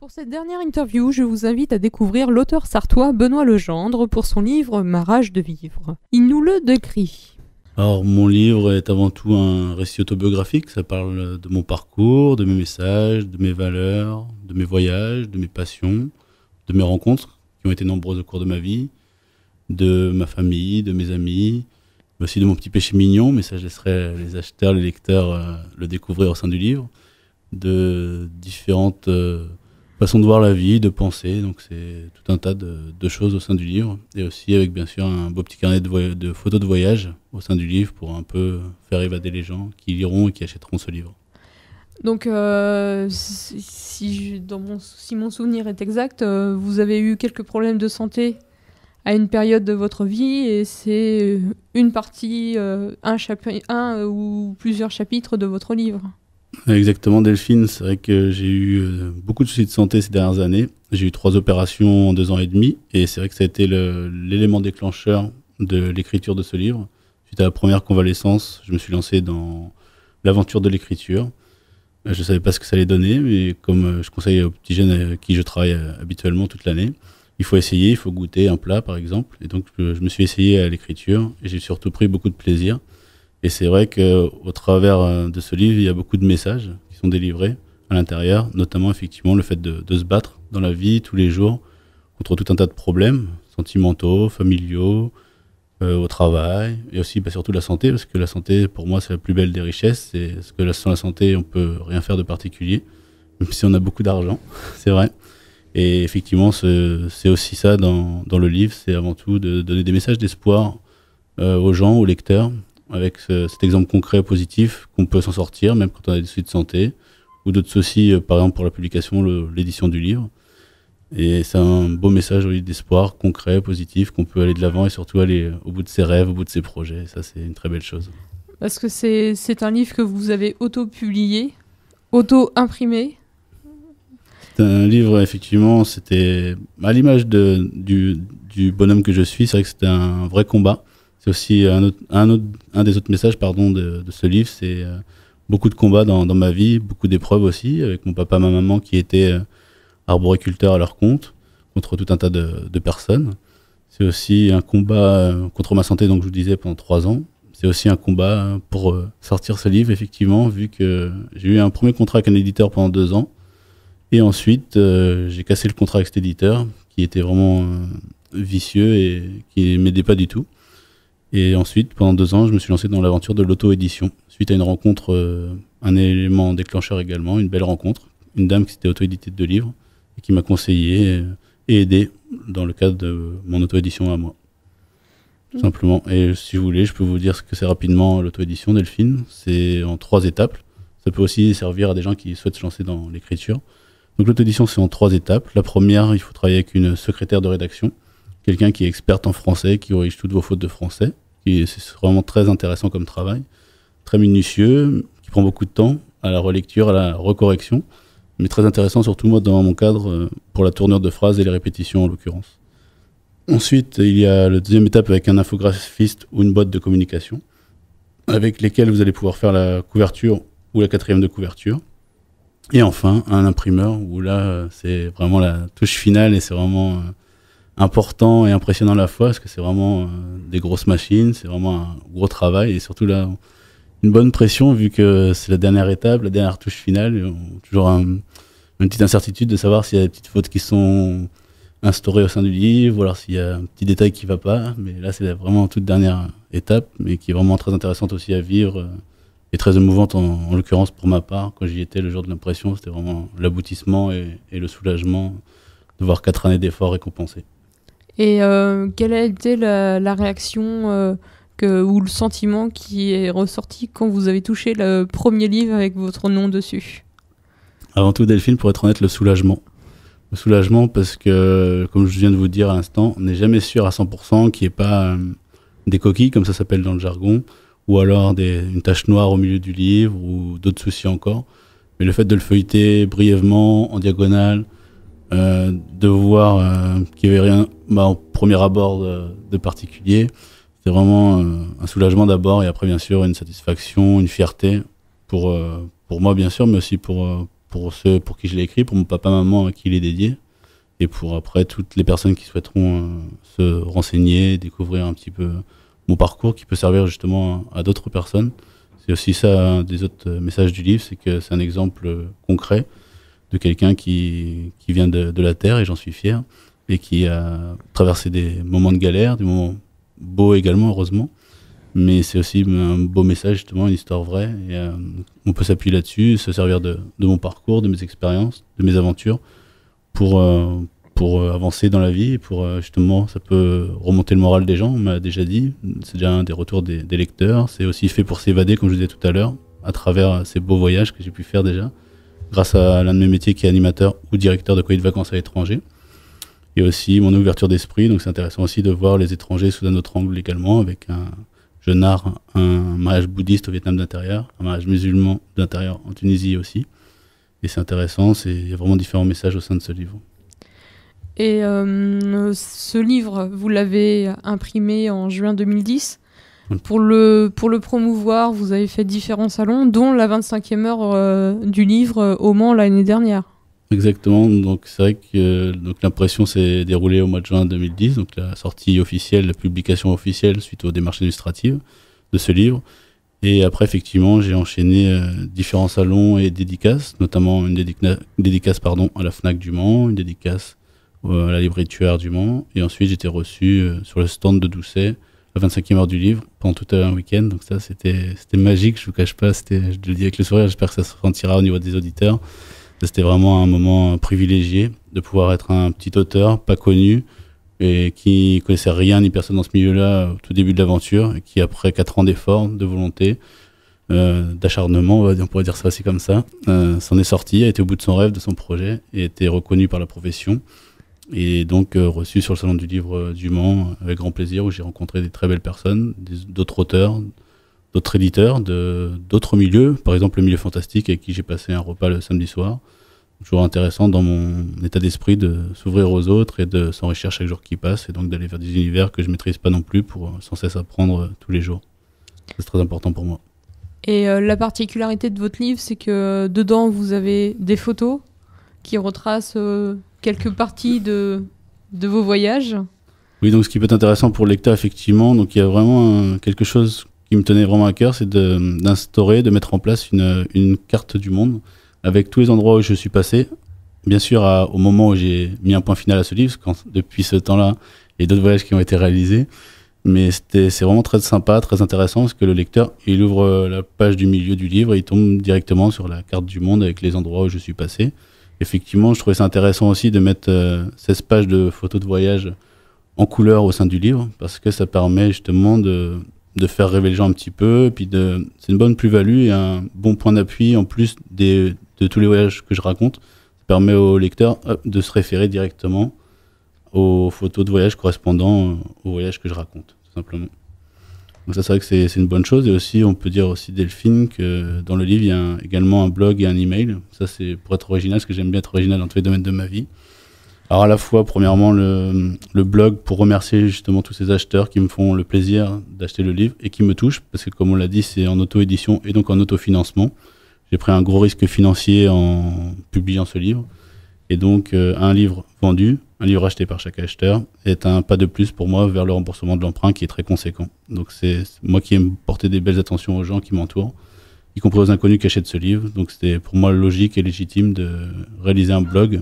Pour cette dernière interview, je vous invite à découvrir l'auteur sartois Benoît Legendre pour son livre Ma rage de vivre. Il nous le décrit. Alors, mon livre est avant tout un récit autobiographique. Ça parle de mon parcours, de mes messages, de mes valeurs, de mes voyages, de mes passions, de mes rencontres qui ont été nombreuses au cours de ma vie, de ma famille, de mes amis, mais aussi de mon petit péché mignon, mais ça je laisserai les acheteurs, les lecteurs le découvrir au sein du livre, de différentes façons de voir la vie, de penser. Donc c'est tout un tas de choses au sein du livre, et aussi avec bien sûr un beau petit carnet de photos de voyage au sein du livre pour un peu faire évader les gens qui liront et qui achèteront ce livre. Donc, si mon souvenir est exact, vous avez eu quelques problèmes de santé à une période de votre vie, et c'est une partie, un ou plusieurs chapitres de votre livre. Exactement, Delphine, c'est vrai que j'ai eu beaucoup de soucis de santé ces dernières années. J'ai eu 3 opérations en 2 ans et demi, et c'est vrai que ça a été l'élément déclencheur de l'écriture de ce livre. Suite à la première convalescence, je me suis lancé dans l'aventure de l'écriture. Je ne savais pas ce que ça allait donner, mais comme je conseille aux petits jeunes avec qui je travaille habituellement toute l'année, il faut essayer, il faut goûter un plat par exemple. Et donc je me suis essayé à l'écriture et j'ai surtout pris beaucoup de plaisir. Et c'est vrai qu'au travers de ce livre, il y a beaucoup de messages qui sont délivrés à l'intérieur, notamment effectivement le fait de se battre dans la vie tous les jours contre tout un tas de problèmes sentimentaux, familiaux, au travail, et aussi surtout la santé, parce que la santé pour moi c'est la plus belle des richesses. C'est parce que sans la santé on peut rien faire de particulier, même si on a beaucoup d'argent, c'est vrai. Et effectivement c'est aussi ça dans le livre, c'est avant tout de donner des messages d'espoir aux gens, aux lecteurs, avec cet exemple concret et positif qu'on peut s'en sortir même quand on a des soucis de santé ou d'autres soucis, par exemple pour la publication, l'édition du livre. Et c'est un beau message d'espoir concret, positif, qu'on peut aller de l'avant et surtout aller au bout de ses rêves, au bout de ses projets. Et ça, c'est une très belle chose. Parce que c'est un livre que vous avez auto-publié, auto-imprimé. C'est un livre, effectivement, c'était à l'image du bonhomme que je suis. C'est vrai que c'était un vrai combat. C'est aussi un des autres messages de ce livre. C'est beaucoup de combats dans ma vie, beaucoup d'épreuves aussi, avec mon papa, ma maman qui étaient arboriculteurs à leur compte, contre tout un tas de personnes. C'est aussi un combat contre ma santé, donc je vous disais, pendant 3 ans. C'est aussi un combat pour sortir ce livre, effectivement, vu que j'ai eu un premier contrat avec un éditeur pendant 2 ans. Et ensuite, j'ai cassé le contrat avec cet éditeur, qui était vraiment vicieux et qui ne m'aidait pas du tout. Et ensuite, pendant 2 ans, je me suis lancé dans l'aventure de l'auto-édition. Suite à une rencontre, un élément déclencheur également, une belle rencontre, une dame qui s'était auto-éditée de 2 livres, et qui m'a conseillé et aidé dans le cadre de mon auto-édition à moi. Tout simplement. Et si vous voulez, je peux vous dire ce que c'est rapidement l'auto-édition, Delphine. C'est en 3 étapes. Ça peut aussi servir à des gens qui souhaitent se lancer dans l'écriture. Donc l'auto-édition, c'est en 3 étapes. La première, il faut travailler avec une secrétaire de rédaction, quelqu'un qui est experte en français, qui corrige toutes vos fautes de français. C'est vraiment très intéressant comme travail, très minutieux, qui prend beaucoup de temps à la relecture, à la recorrection, mais très intéressant, surtout moi dans mon cadre, pour la tournure de phrases et les répétitions en l'occurrence. Ensuite, il y a la deuxième étape avec un infographiste ou une boîte de communication, avec lesquels vous allez pouvoir faire la couverture ou la 4e de couverture. Et enfin, un imprimeur, où là, c'est vraiment la touche finale et c'est vraiment important et impressionnant à la fois, parce que c'est vraiment des grosses machines, c'est vraiment un gros travail, et surtout là, une bonne pression, vu que c'est la dernière étape, la dernière touche finale. Et toujours une petite incertitude de savoir s'il y a des petites fautes qui sont instaurées au sein du livre, ou alors s'il y a un petit détail qui ne va pas. Mais là, c'est vraiment toute dernière étape, mais qui est vraiment très intéressante aussi à vivre, et très émouvante en l'occurrence pour ma part. Quand j'y étais le jour de l'impression, c'était vraiment l'aboutissement et le soulagement de voir 4 années d'efforts récompensées. Et quelle a été la réaction ou le sentiment qui est ressorti quand vous avez touché le premier livre avec votre nom dessus? Avant tout, Delphine, pour être honnête, le soulagement. Le soulagement parce que, comme je viens de vous dire à l'instant, on n'est jamais sûr à 100% qu'il n'y ait pas des coquilles, comme ça s'appelle dans le jargon, ou alors une tache noire au milieu du livre, ou d'autres soucis encore. Mais le fait de le feuilleter brièvement, en diagonale, de voir qu'il n'y avait rien au premier abord de particulier, c'est vraiment un soulagement d'abord, et après bien sûr une satisfaction, une fierté pour moi bien sûr, mais aussi pour pour ceux pour qui je l'ai écrit, pour mon papa, maman à qui il est dédié, et pour après toutes les personnes qui souhaiteront se renseigner, découvrir un petit peu mon parcours qui peut servir justement à d'autres personnes. C'est aussi ça un des autres messages du livre, c'est que c'est un exemple concret de quelqu'un qui vient de la Terre, et j'en suis fier, et qui a traversé des moments de galère, des moments beaux également, heureusement. Mais c'est aussi un beau message, justement, une histoire vraie. Et, on peut s'appuyer là-dessus, se servir de mon parcours, de mes expériences, de mes aventures pour avancer dans la vie. Et pour, justement, ça peut remonter le moral des gens, on m'a déjà dit. C'est déjà un des retours des lecteurs. C'est aussi fait pour s'évader, comme je vous disais tout à l'heure, à travers ces beaux voyages que j'ai pu faire déjà, grâce à l'un de mes métiers qui est animateur ou directeur de colonies de vacances à l'étranger. Et aussi mon ouverture d'esprit. Donc c'est intéressant aussi de voir les étrangers sous un autre angle également, avec je narre un mariage bouddhiste au Vietnam d'intérieur, un mariage musulman d'intérieur en Tunisie aussi. Et c'est intéressant, il y a vraiment différents messages au sein de ce livre. Et ce livre, vous l'avez imprimé en juin 2010. Pour le promouvoir, vous avez fait différents salons, dont la 25e heure du livre au Mans l'année dernière. Exactement, donc c'est vrai que l'impression s'est déroulée au mois de juin 2010, donc la sortie officielle, la publication officielle suite aux démarches administratives de ce livre. Et après, effectivement, j'ai enchaîné différents salons et dédicaces, notamment une dédicace à la FNAC du Mans, une dédicace à la librairie Tueur du Mans, et ensuite j'étais reçu sur le stand de Doucet, la 25e heure du livre, pendant tout un week-end. Donc ça, c'était magique, je vous cache pas, je le dis avec le sourire, j'espère que ça se ressentira au niveau des auditeurs. C'était vraiment un moment privilégié de pouvoir être un petit auteur, pas connu, et qui connaissait rien ni personne dans ce milieu-là au tout début de l'aventure, et qui, après 4 ans d'efforts, de volonté, d'acharnement, on pourrait dire ça aussi comme ça, s'en est sorti, a été au bout de son rêve, de son projet, et été reconnu par la profession. Et donc reçu sur le salon du livre du Mans avec grand plaisir, où j'ai rencontré des très belles personnes, d'autres auteurs, d'autres éditeurs, d'autres milieux, par exemple le milieu fantastique avec qui j'ai passé un repas le samedi soir. Toujours intéressant dans mon état d'esprit de s'ouvrir aux autres et de s'enrichir chaque jour qui passe, et donc d'aller vers des univers que je ne maîtrise pas non plus pour sans cesse apprendre tous les jours. C'est très important pour moi. Et la particularité de votre livre, c'est que dedans vous avez des photos qui retracent quelques parties de vos voyages. Oui, donc ce qui peut être intéressant pour le lecteur, effectivement, donc il y a vraiment quelque chose qui me tenait vraiment à cœur, c'est d'instaurer, de mettre en place une carte du monde avec tous les endroits où je suis passé. Bien sûr, au moment où j'ai mis un point final à ce livre, depuis ce temps-là, il y a d'autres voyages qui ont été réalisés. Mais c'est vraiment très sympa, très intéressant, parce que le lecteur, il ouvre la page du milieu du livre et il tombe directement sur la carte du monde avec les endroits où je suis passé. Effectivement, je trouvais ça intéressant aussi de mettre 16 pages de photos de voyage en couleur au sein du livre, parce que ça permet justement de faire rêver les gens un petit peu, et puis c'est une bonne plus-value et un bon point d'appui en plus de tous les voyages que je raconte. Ça permet au lecteur de se référer directement aux photos de voyage correspondant au voyage que je raconte, tout simplement. Donc ça, c'est vrai que c'est une bonne chose. Et aussi, on peut dire aussi, Delphine, que dans le livre, il y a également un blog et un email. Ça, c'est pour être original, parce que j'aime bien être original dans tous les domaines de ma vie. Alors à la fois, premièrement, le blog pour remercier justement tous ces acheteurs qui me font le plaisir d'acheter le livre et qui me touchent, parce que comme on l'a dit, c'est en auto-édition et donc en autofinancement. J'ai pris un gros risque financier en publiant ce livre. Et donc, un livre vendu, un livre acheté par chaque acheteur, est un pas de plus pour moi vers le remboursement de l'emprunt qui est très conséquent. Donc, c'est moi qui aime porter des belles attentions aux gens qui m'entourent, y compris aux inconnus qui achètent ce livre. Donc, c'était pour moi logique et légitime de réaliser un blog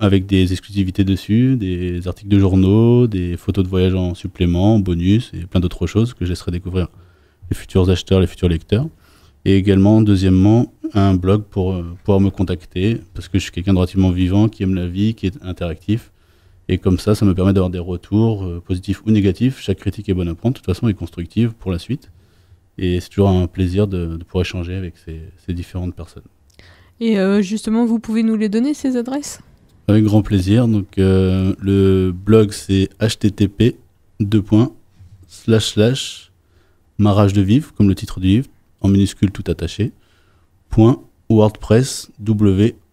avec des exclusivités dessus, des articles de journaux, des photos de voyage en supplément, en bonus et plein d'autres choses que je laisserai découvrir les futurs acheteurs, les futurs lecteurs. Et également, deuxièmement, un blog pour pouvoir me contacter, parce que je suis quelqu'un de relativement vivant, qui aime la vie, qui est interactif. Et comme ça me permet d'avoir des retours positifs ou négatifs. Chaque critique est bonne à prendre, de toute façon, et constructive pour la suite. Et c'est toujours un plaisir de pouvoir échanger avec ces différentes personnes. Et justement, vous pouvez nous les donner, ces adresses ? Avec grand plaisir. Donc, le blog, c'est http://marage de vivre, comme le titre du livre, en minuscule tout attaché, .wordpress,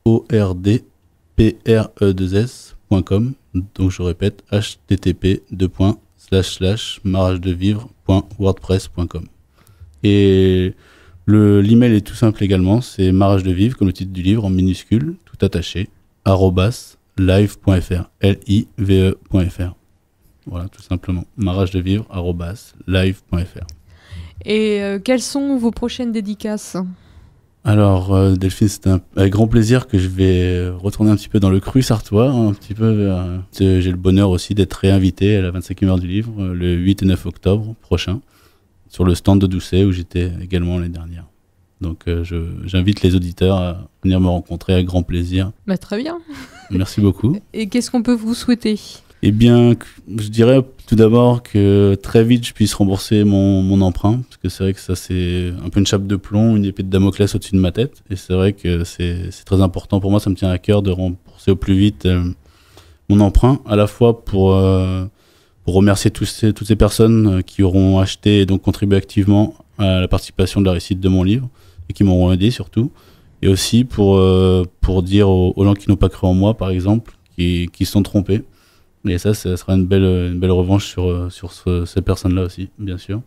wordpress.com. Donc je répète, http://maragedevivre.wordpress.com. Et L'email est tout simple également, c'est Marrage de Vivre, comme le titre du livre, en minuscule, tout attaché, @live.fr, live.fr. Voilà, tout simplement. Marrage de Vivre, @live.fr. Et quelles sont vos prochaines dédicaces ? Alors, Delphine, c'est avec grand plaisir que je vais retourner un petit peu dans le cru sartois, un petit peu j'ai le bonheur aussi d'être réinvité à la 25e heure du livre, le 8 et 9 octobre prochain, sur le stand de Doucet, où j'étais également l'année dernière. Donc, j'invite les auditeurs à venir me rencontrer avec grand plaisir. Bah, très bien. Merci beaucoup. Et qu'est-ce qu'on peut vous souhaiter ? Eh bien, je dirais tout d'abord que très vite je puisse rembourser mon emprunt, parce que c'est vrai que ça c'est un peu une chape de plomb, une épée de Damoclès au-dessus de ma tête, et c'est vrai que c'est très important pour moi, ça me tient à cœur de rembourser au plus vite mon emprunt, à la fois pour remercier toutes ces personnes qui auront acheté et donc contribué activement à la participation de la réussite de mon livre, et qui m'auront aidé surtout, et aussi pour dire aux gens qui n'ont pas cru en moi, par exemple, qui se sont trompés. Et ça sera une belle revanche sur ces personnes-là aussi, bien sûr.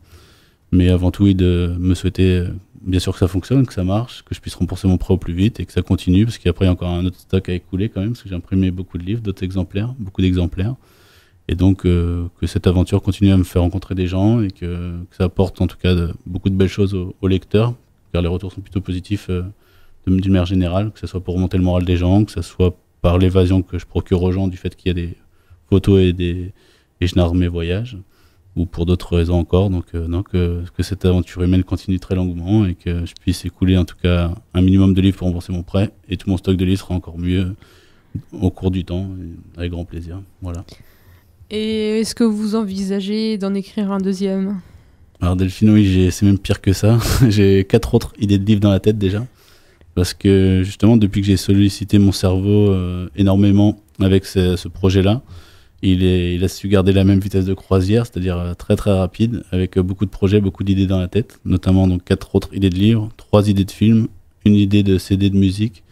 Mais avant tout, oui, de me souhaiter, bien sûr, que ça fonctionne, que ça marche, que je puisse rembourser mon prêt au plus vite et que ça continue, parce qu'après, il y a encore un autre stock à écouler quand même, parce que j'ai imprimé beaucoup de livres, beaucoup d'exemplaires. Et donc, que cette aventure continue à me faire rencontrer des gens et que ça apporte en tout cas beaucoup de belles choses aux lecteurs, car les retours sont plutôt positifs d'une manière générale, que ce soit pour remonter le moral des gens, que ce soit par l'évasion que je procure aux gens du fait qu'il y a des photos et je narre mes voyages, ou pour d'autres raisons encore. Donc, que cette aventure humaine continue très longuement et que je puisse écouler en tout cas un minimum de livres pour rembourser mon prêt, et tout mon stock de livres sera encore mieux au cours du temps, avec grand plaisir. Voilà. Et est-ce que vous envisagez d'en écrire un deuxième ? Alors Delphine, oui, c'est même pire que ça. J'ai 4 autres idées de livres dans la tête déjà, parce que justement depuis que j'ai sollicité mon cerveau énormément avec ce projet-là, il a su garder la même vitesse de croisière, c'est-à-dire très très rapide, avec beaucoup de projets, beaucoup d'idées dans la tête, notamment donc 4 autres idées de livres, 3 idées de films, une idée de CD de musique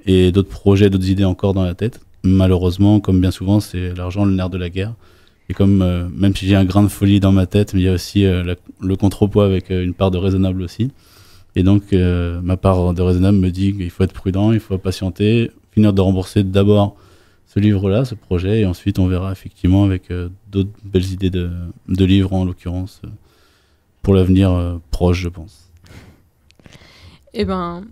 et d'autres projets, d'autres idées encore dans la tête. Malheureusement, comme bien souvent, c'est l'argent le nerf de la guerre. Et comme même si j'ai un grain de folie dans ma tête, mais il y a aussi le contrepoids avec une part de raisonnable aussi. Et donc ma part de raisonnable me dit qu'il faut être prudent, il faut patienter, finir de rembourser d'abord ce livre-là, ce projet, et ensuite on verra effectivement avec d'autres belles idées de livres en l'occurrence, pour l'avenir proche, je pense. Eh ben,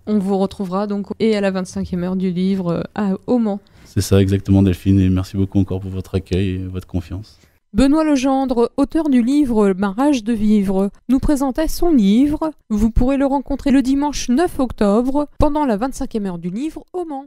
on vous retrouvera donc et à la 25e heure du livre au Mans. C'est ça exactement Delphine, et merci beaucoup encore pour votre accueil et votre confiance. Benoît Legendre, auteur du livre Marrage de Vivre, nous présentait son livre. Vous pourrez le rencontrer le dimanche 9 octobre pendant la 25e heure du livre au Mans.